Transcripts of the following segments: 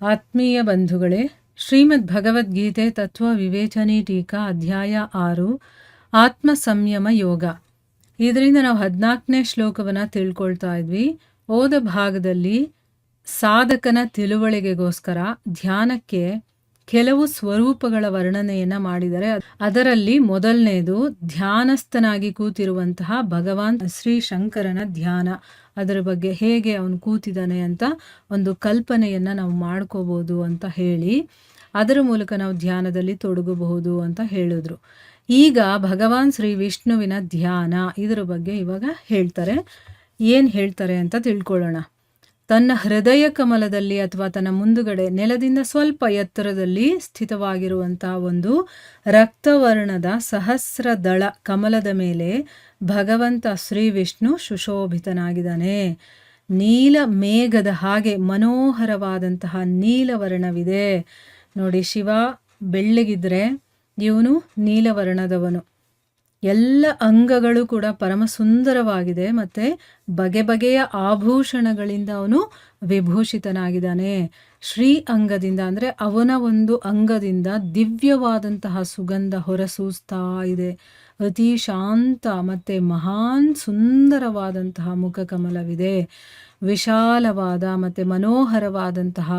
ಆತ್ಮೀಯ ಬಂಧುಗಳೇ, ಶ್ರೀಮದ್ ಭಗವದ್ಗೀತೆ ತತ್ವ ವಿವೇಚನೆ ಟೀಕಾ ಅಧ್ಯಾಯ 6 ಆತ್ಮ ಸಂಯಮ ಯೋಗ. ಇದರಿಂದ ನಾವು 14ನೇ ಶ್ಲೋಕವನ್ನು ತಿಳ್ಕೊಳ್ತಾ ಇದ್ವಿ. ಓದ ಭಾಗದಲ್ಲಿ ಸಾಧಕನ ತಿಳುವಳಿಕೆಗೋಸ್ಕರ ಧ್ಯಾನಕ್ಕೆ ಕೆಲವು ಸ್ವರೂಪಗಳ ವರ್ಣನೆಯನ್ನು ಮಾಡಿದರೆ, ಅದರಲ್ಲಿ ಮೊದಲನೇದು ಧ್ಯಾನಸ್ಥನಾಗಿ ಕೂತಿರುವಂತಹ ಭಗವಾನ್ ಶ್ರೀ ಶಂಕರನ ಧ್ಯಾನ. ಅದರ ಬಗ್ಗೆ ಹೇಗೆ ಅವನು ಕೂತಿದ್ದಾನೆ ಅಂತ ಒಂದು ಕಲ್ಪನೆಯನ್ನು ನಾವು ಮಾಡ್ಕೋಬೋದು ಅಂತ ಹೇಳಿ ಅದರ ಮೂಲಕ ನಾವು ಧ್ಯಾನದಲ್ಲಿ ತೊಡಗಬಹುದು ಅಂತ ಹೇಳಿದ್ರು. ಈಗ ಭಗವಾನ್ ಶ್ರೀ ವಿಷ್ಣುವಿನ ಧ್ಯಾನ ಇದರ ಬಗ್ಗೆ ಇವಾಗ ಹೇಳ್ತಾರೆ. ಏನು ಹೇಳ್ತಾರೆ ಅಂತ ತಿಳ್ಕೊಳ್ಳೋಣ. ತನ್ನ ಹೃದಯ ಕಮಲದಲ್ಲಿ ಅಥವಾ ತನ್ನ ಮುಂದುಗಡೆ ನೆಲದಿಂದ ಸ್ವಲ್ಪ ಎತ್ತರದಲ್ಲಿ ಸ್ಥಿತವಾಗಿರುವಂತಹ ಒಂದು ರಕ್ತವರ್ಣದ ಸಹಸ್ರ ದಳ ಕಮಲದ ಮೇಲೆ ಭಗವಂತ ಶ್ರೀ ವಿಷ್ಣು ಸುಶೋಭಿತನಾಗಿದ್ದಾನೆ. ನೀಲ ಮೇಘದ ಹಾಗೆ ಮನೋಹರವಾದಂತಹ ನೀಲವರ್ಣವಿದೆ ನೋಡಿ. ಶಿವ ಬೆಳ್ಳಗಿದ್ರೆ ಇವನು ನೀಲವರ್ಣದವನು. ಎಲ್ಲ ಅಂಗಗಳು ಕೂಡ ಪರಮ ಸುಂದರವಾಗಿದೆ ಮತ್ತು ಬಗೆ ಬಗೆಯ ಆಭೂಷಣಗಳಿಂದ ಅವನು ವಿಭೂಷಿತನಾಗಿದ್ದಾನೆ. ಶ್ರೀ ಅಂಗದಿಂದ ಅಂದರೆ ಅವನ ಒಂದು ಅಂಗದಿಂದ ದಿವ್ಯವಾದಂತಹ ಸುಗಂಧ ಹೊರಸೂಸ್ತಾ ಇದೆ. ಅತಿ ಶಾಂತ ಮತ್ತು ಮಹಾನ್ ಸುಂದರವಾದಂತಹ ಮುಖಕಮಲವಿದೆ. ವಿಶಾಲವಾದ ಮತ್ತು ಮನೋಹರವಾದಂತಹ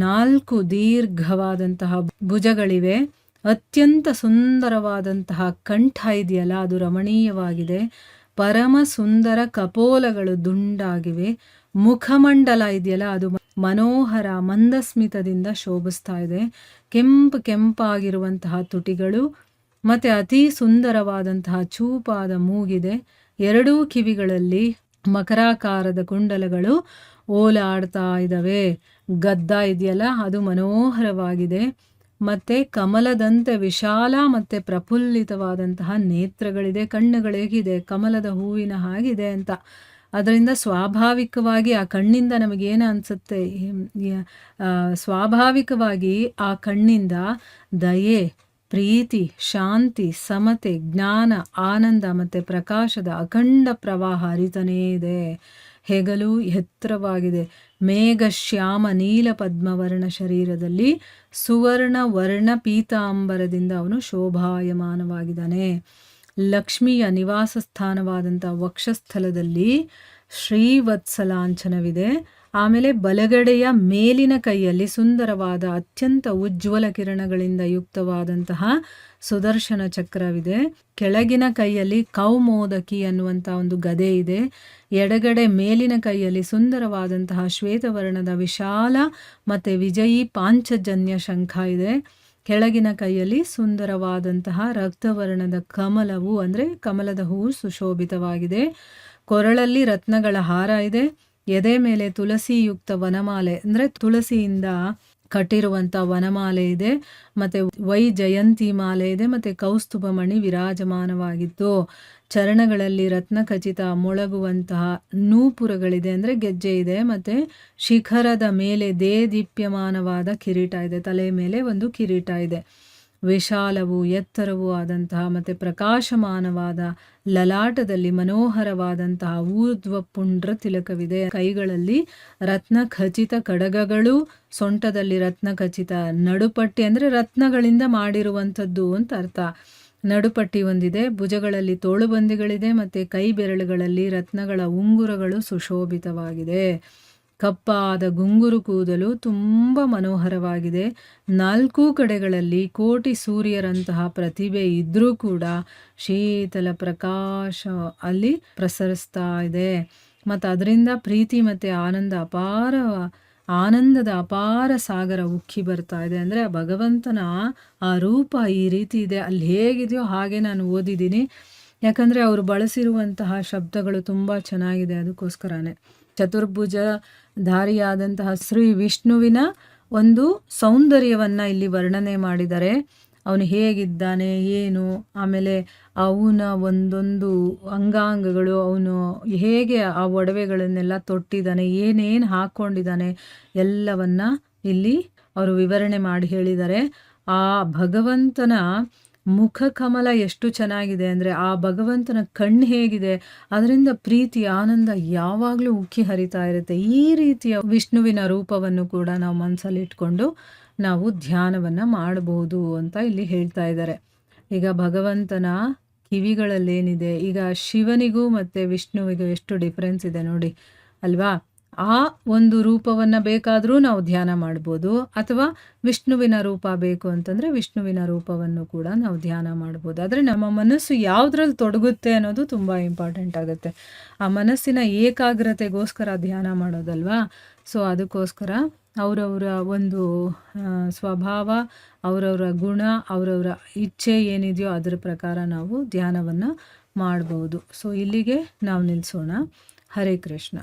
4 ದೀರ್ಘವಾದಂತಹ ಭುಜಗಳಿವೆ. ಅತ್ಯಂತ ಸುಂದರವಾದಂತಹ ಕಂಠ ಇದೆಯಲ್ಲ, ಅದು ರಮಣೀಯವಾಗಿದೆ. ಪರಮ ಸುಂದರ ಕಪೋಲಗಳು ದುಂಡಾಗಿವೆ. ಮುಖಮಂಡಲ ಇದೆಯಲ್ಲ, ಅದು ಮನೋಹರ ಮಂದಸ್ಮಿತದಿಂದ ಶೋಭಿಸ್ತಾ ಇದೆ. ಕೆಂಪಾಗಿರುವಂತಹ ತುಟಿಗಳು ಮತ್ತು ಅತಿ ಸುಂದರವಾದಂತಹ ಚೂಪಾದ ಮೂಗಿದೆ. 2 ಕಿವಿಗಳಲ್ಲಿ ಮಕರಾಕಾರದ ಕುಂಡಲಗಳು ಓಲಾಡ್ತಾ ಇದ್ದಾವೆ. ಗದ್ದ ಇದೆಯಲ್ಲ, ಅದು ಮನೋಹರವಾಗಿದೆ. ಮತ್ತು ಕಮಲದಂತೆ ವಿಶಾಲ ಮತ್ತು ಪ್ರಫುಲ್ಲಿತವಾದಂತಹ ನೇತ್ರಗಳಿದೆ. ಕಣ್ಣುಗಳು ಹೇಗಿದೆ, ಕಮಲದ ಹೂವಿನ ಹಾಗಿದೆ ಅಂತ. ಅದರಿಂದ ಸ್ವಾಭಾವಿಕವಾಗಿ ಆ ಕಣ್ಣಿಂದ ನಮಗೇನು ಅನಿಸುತ್ತೆ, ಸ್ವಾಭಾವಿಕವಾಗಿ ಆ ಕಣ್ಣಿಂದ ದಯೆ, ಪ್ರೀತಿ, ಶಾಂತಿ, ಸಮತೆ, ಜ್ಞಾನ, ಆನಂದ ಮತ್ತು ಪ್ರಕಾಶದ ಅಖಂಡ ಪ್ರವಾಹ ಹರಿತಾನೇ ಇದೆ. ಹೆಗಲು ಎತ್ತರವಾಗಿದೆ. ಮೇಘ ಶ್ಯಾಮ ನೀಲ ಪದ್ಮವರ್ಣ ಶರೀರದಲ್ಲಿ ಸುವರ್ಣ ವರ್ಣ ಪೀತಾಂಬರದಿಂದ ಅವನು ಶೋಭಾಯಮಾನವಾಗಿದ್ದಾನೆ. ಲಕ್ಷ್ಮಿಯ ನಿವಾಸ ಸ್ಥಾನವಾದಂಥ ವಕ್ಷಸ್ಥಲದಲ್ಲಿ ಶ್ರೀವತ್ಸಲಾಂಛನವಿದೆ. ಆಮೇಲೆ ಬಲಗಡೆಯ ಮೇಲಿನ ಕೈಯಲ್ಲಿ ಸುಂದರವಾದ ಅತ್ಯಂತ ಉಜ್ವಲ ಕಿರಣಗಳಿಂದ ಯುಕ್ತವಾದಂತಹ ಸುದರ್ಶನ ಚಕ್ರವಿದೆ. ಕೆಳಗಿನ ಕೈಯಲ್ಲಿ ಕೌಮೋದಕಿ ಅನ್ನುವಂಥ ಒಂದು ಗದೆ ಇದೆ. ಎಡಗಡೆ ಮೇಲಿನ ಕೈಯಲ್ಲಿ ಸುಂದರವಾದಂತಹ ಶ್ವೇತವರ್ಣದ ವಿಶಾಲ ಮತ್ತು ವಿಜಯೀ ಪಾಂಚಜನ್ಯ ಶಂಖ ಇದೆ. ಕೆಳಗಿನ ಕೈಯಲ್ಲಿ ಸುಂದರವಾದಂತಹ ರಕ್ತವರ್ಣದ ಕಮಲವು ಅಂದರೆ ಕಮಲದ ಹೂವು ಸುಶೋಭಿತವಾಗಿದೆ. ಕೊರಳಲ್ಲಿ ರತ್ನಗಳ ಹಾರ ಇದೆ. ಎದೆ ಮೇಲೆ ತುಳಸಿಯುಕ್ತ ವನಮಾಲೆ ಅಂದರೆ ತುಳಸಿಯಿಂದ ಕಟ್ಟಿರುವಂಥ ವನಮಾಲೆ ಇದೆ. ಮತ್ತು ವೈಜಯಂತಿ ಮಾಲೆ ಇದೆ. ಮತ್ತು ಕೌಸ್ತುಭ ಮಣಿ ವಿರಾಜಮಾನವಾಗಿತ್ತು. ಚರಣಗಳಲ್ಲಿ ರತ್ನಖಚಿತ ಮೊಳಗುವಂತಹ ನೂಪುರಗಳಿದೆ ಅಂದರೆ ಗೆಜ್ಜೆ ಇದೆ. ಮತ್ತು ಶಿಖರದ ಮೇಲೆ ದೇದೀಪ್ಯಮಾನವಾದ ಕಿರೀಟ ಇದೆ. ತಲೆ ಮೇಲೆ ಒಂದು ಕಿರೀಟ ಇದೆ. ವಿಶಾಲವೂ ಎತ್ತರವೂ ಆದಂತಹ ಮತ್ತು ಪ್ರಕಾಶಮಾನವಾದ ಲಲಾಟದಲ್ಲಿ ಮನೋಹರವಾದಂತಹ ಊರ್ಧ್ವ ಪುಂಡ್ರ ತಿಲಕವಿದೆ. ಕೈಗಳಲ್ಲಿ ರತ್ನಖಚಿತ ಕಡಗಗಳು, ಸೊಂಟದಲ್ಲಿ ರತ್ನಖಚಿತ ನಡುಪಟ್ಟಿ ಅಂದರೆ ರತ್ನಗಳಿಂದ ಮಾಡಿರುವಂಥದ್ದು ಅಂತ ಅರ್ಥ. ನಡುಪಟ್ಟಿ ಒಂದಿದೆ. ಭುಜಗಳಲ್ಲಿ ತೋಳುಬಂದಿಗಳಿದೆ ಮತ್ತು ಕೈ ಬೆರಳುಗಳಲ್ಲಿ ರತ್ನಗಳ ಉಂಗುರಗಳು ಸುಶೋಭಿತವಾಗಿದೆ. ಕಪ್ಪಾದ ಗುಂಗುರು ಕೂದಲು ತುಂಬ ಮನೋಹರವಾಗಿದೆ. 4 ಕಡೆಗಳಲ್ಲಿ ಕೋಟಿ ಸೂರ್ಯರಂತಹ ಪ್ರತಿಭೆ ಇದ್ದರೂ ಕೂಡ ಶೀತಲ ಪ್ರಕಾಶ ಅಲ್ಲಿ ಪ್ರಸರಿಸ್ತಾ ಇದೆ. ಮತ್ತು ಅದರಿಂದ ಪ್ರೀತಿ ಮತ್ತು ಆನಂದದ ಅಪಾರ ಸಾಗರ ಉಕ್ಕಿ ಬರ್ತಾ ಇದೆ. ಅಂದರೆ ಆ ಭಗವಂತನ ಆ ರೂಪ ಈ ರೀತಿ ಇದೆ. ಅಲ್ಲಿ ಹೇಗಿದೆಯೋ ಹಾಗೆ ನಾನು ಓದಿದ್ದೀನಿ. ಯಾಕಂದರೆ ಅವರು ಬಳಸಿರುವಂತಹ ಶಬ್ದಗಳು ತುಂಬ ಚೆನ್ನಾಗಿದೆ. ಅದಕ್ಕೋಸ್ಕರನೇ ಚತುರ್ಭುಜ ಧಾರಿಯಾದಂತಹ ಶ್ರೀ ವಿಷ್ಣುವಿನ ಒಂದು ಸೌಂದರ್ಯವನ್ನು ಇಲ್ಲಿ ವರ್ಣನೆ ಮಾಡಿದ್ದಾರೆ. ಅವನು ಹೇಗಿದ್ದಾನೆ ಏನು, ಆಮೇಲೆ ಅವನ ಒಂದೊಂದು ಅಂಗಾಂಗಗಳು, ಅವನು ಹೇಗೆ ಆ ಒಡವೆಗಳನ್ನೆಲ್ಲ ತೊಟ್ಟಿದ್ದಾನೆ, ಏನೇನು ಹಾಕ್ಕೊಂಡಿದ್ದಾನೆ ಎಲ್ಲವನ್ನ ಇಲ್ಲಿ ಅವರು ವಿವರಣೆ ಮಾಡಿ ಹೇಳಿದ್ದಾರೆ. ಆ ಭಗವಂತನ ಮುಖ ಕಮಲ ಎಷ್ಟು ಚೆನ್ನಾಗಿದೆ ಅಂದರೆ ಆ ಭಗವಂತನ ಕಣ್ಣು ಹೇಗಿದೆ, ಅದರಿಂದ ಪ್ರೀತಿ ಆನಂದ ಯಾವಾಗಲೂ ಉಕ್ಕಿ ಹರಿತಾ ಇರುತ್ತೆ. ಈ ರೀತಿಯ ವಿಷ್ಣುವಿನ ರೂಪವನ್ನು ಕೂಡ ನಾವು ಮನಸ್ಸಲ್ಲಿಟ್ಕೊಂಡು ನಾವು ಧ್ಯಾನವನ್ನು ಮಾಡಬಹುದು ಅಂತ ಇಲ್ಲಿ ಹೇಳ್ತಾ ಇದ್ದಾರೆ. ಈಗ ಭಗವಂತನ ಕಿವಿಗಳಲ್ಲೇನಿದೆ, ಈಗ ಶಿವನಿಗೂ ಮತ್ತು ವಿಷ್ಣುವಿಗೂ ಎಷ್ಟು ಡಿಫ್ರೆನ್ಸ್ ಇದೆ ನೋಡಿ ಅಲ್ವಾ. ಆ ಒಂದು ರೂಪವನ್ನು ಬೇಕಾದರೂ ನಾವು ಧ್ಯಾನ ಮಾಡ್ಬೋದು, ಅಥವಾ ವಿಷ್ಣುವಿನ ರೂಪ ಬೇಕು ಅಂತಂದರೆ ವಿಷ್ಣುವಿನ ರೂಪವನ್ನು ಕೂಡ ನಾವು ಧ್ಯಾನ ಮಾಡ್ಬೋದು. ಆದರೆ ನಮ್ಮ ಮನಸ್ಸು ಯಾವುದ್ರಲ್ಲಿ ತೊಡಗುತ್ತೆ ಅನ್ನೋದು ತುಂಬ ಇಂಪಾರ್ಟೆಂಟ್ ಆಗುತ್ತೆ. ಆ ಮನಸ್ಸಿನ ಏಕಾಗ್ರತೆಗೋಸ್ಕರ ಧ್ಯಾನ ಮಾಡೋದಲ್ವಾ. ಸೊ ಅದಕ್ಕೋಸ್ಕರ ಅವರವರ ಒಂದು ಸ್ವಭಾವ, ಅವರವರ ಗುಣ, ಅವರವರ ಇಚ್ಛೆ ಏನಿದೆಯೋ ಅದರ ಪ್ರಕಾರ ನಾವು ಧ್ಯಾನವನ್ನು ಮಾಡ್ಬೋದು. ಸೊ ಇಲ್ಲಿಗೆ ನಾವು ನಿಲ್ಲಿಸೋಣ. ಹರೇ ಕೃಷ್ಣ.